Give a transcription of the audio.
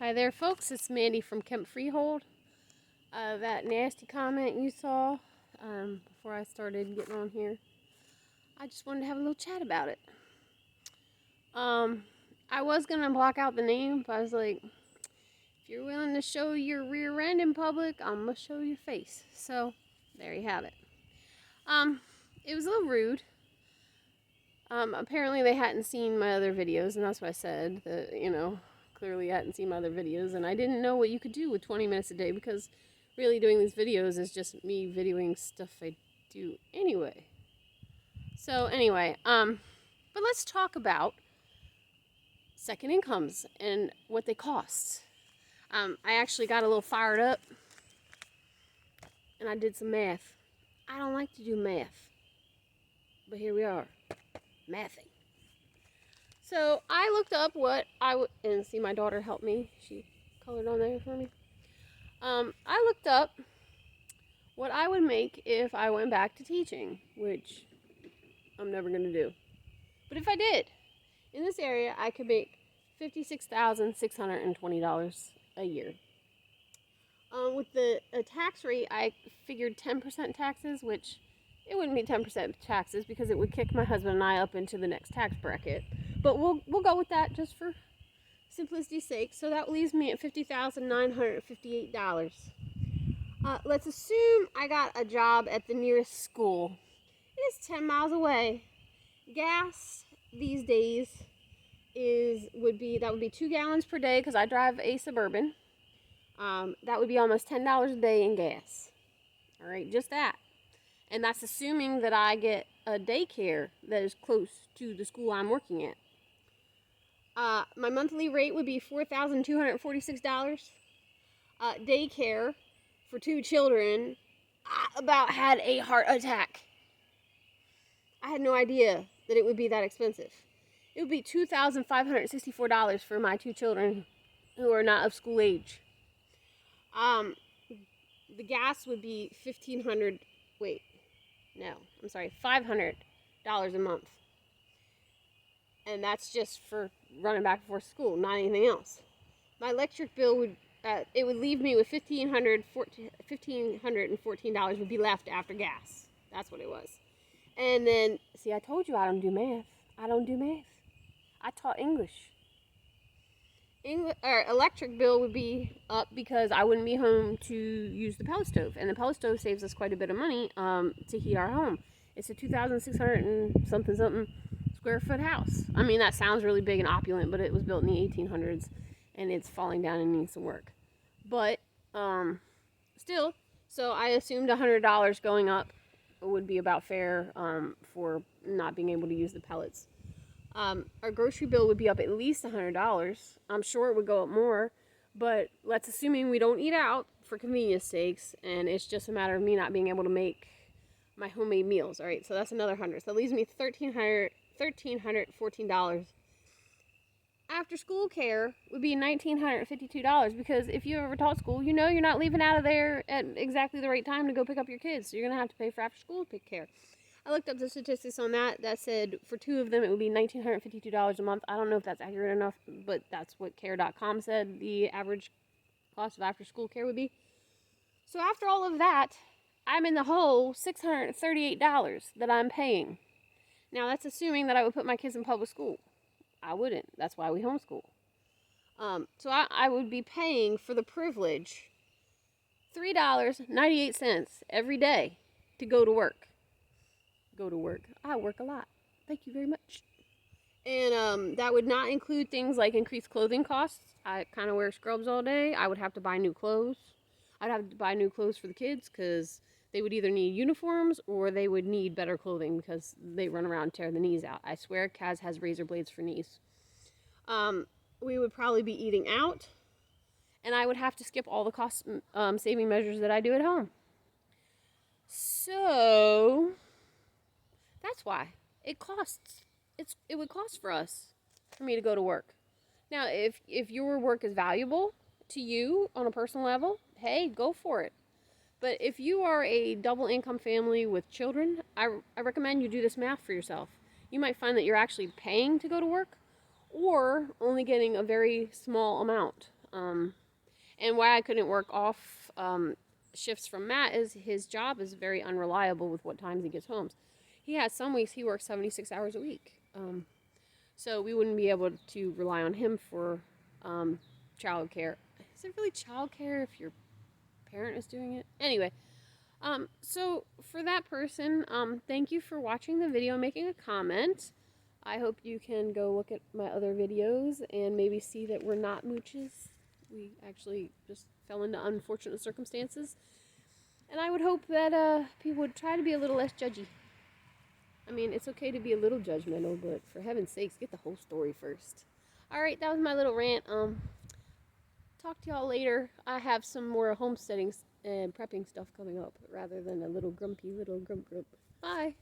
Hi there, folks. It's Mandy from Kemp Freehold. That nasty comment you saw before I started getting on here, I just wanted to have a little chat about it. I was going to block out the name, but I was like, if you're willing to show your rear end in public, I'm going to show your face. So, there you have it. It was a little rude. Apparently they hadn't seen my other videos, and that's what I said, that, clearly I hadn't seen my other videos, and I didn't know what you could do with 20 minutes a day, because really doing these videos is just me videoing stuff I do anyway. So anyway, but let's talk about second incomes and what they cost. I actually got a little fired up, and I did some math. I don't like to do math, but here we are, mathing. So I looked up what and see, my daughter helped me. She colored on there for me. I looked up what I would make if I went back to teaching, which I'm never going to do. But if I did, in this area, I could make $56,620 a year. With the tax rate, I figured 10% taxes, which it wouldn't be 10% taxes because it would kick my husband and I up into the next tax bracket. But we'll go with that just for simplicity's sake. So that leaves me at $50,958. Let's assume I got a job at the nearest school. It is 10 miles away. Gas these days would be 2 gallons per day because I drive a Suburban. That would be almost $10 a day in gas. All right, just that. And that's assuming that I get a daycare that is close to the school I'm working at. My monthly rate would be $4,246. Daycare for 2 children. I about had a heart attack. I had no idea that it would be that expensive. It would be $2,564 for my 2 children who are not of school age. The gas would be $500 a month. And that's just for running back and forth to school, not anything else. My electric bill would leave me with $1,514 would be left after gas. That's what it was. And then, see, I told you I don't do math. I taught English. Electric bill would be up because I wouldn't be home to use the pellet stove. And the pellet stove saves us quite a bit of money to heat our home. It's a 2,600 and something square foot house. I mean, that sounds really big and opulent, but it was built in the 1800s and it's falling down and needs some work. But still, so I assumed $100 going up would be about fair for not being able to use the pellets. Our grocery bill would be up at least $100. I'm sure it would go up more, but let's assuming we don't eat out for convenience sakes, and it's just a matter of me not being able to make my homemade meals. All right, so that's another $100. So that leaves me $1,314. After school care would be $1,952 because if you ever taught school, you know you're not leaving out of there at exactly the right time to go pick up your kids, so you're going to have to pay for after school care. I looked up the statistics on that. That said for 2 of them it would be $1,952 a month. I don't know if that's accurate enough, but that's what care.com said the average cost of after school care would be. So after all of that, I'm in the hole $638 that I'm paying. Now that's assuming that I would put my kids in public school. I wouldn't. That's why we homeschool. So I would be paying for the privilege $3.98 every day to go to work. I work a lot. Thank you very much. And that would not include things like increased clothing costs. I kind of wear scrubs all day. I would have to buy new clothes. I'd have to buy new clothes for the kids because they would either need uniforms or they would need better clothing because they run around and tear the knees out. I swear Kaz has razor blades for knees. We would probably be eating out, and I would have to skip all the cost saving measures that I do at home. So that's why it costs. It would cost for me to go to work. Now, if your work is valuable to you on a personal level, hey, go for it. But if you are a double income family with children, I recommend you do this math for yourself. You might find that you're actually paying to go to work or only getting a very small amount. And why I couldn't work off shifts from Matt is his job is very unreliable with what times he gets home. He has some weeks he works 76 hours a week. So we wouldn't be able to rely on him for childcare. Is it really childcare if your parent is doing it? Anyway, so for that person, thank you for watching the video, making a comment. I hope you can go look at my other videos and maybe see that we're not mooches. We actually just fell into unfortunate circumstances. And I would hope that people would try to be a little less judgy. I mean, it's okay to be a little judgmental, but for heaven's sakes, get the whole story first. Alright, that was my little rant. Talk to y'all later. I have some more homesteading and prepping stuff coming up rather than a little grumpy little grump. Bye.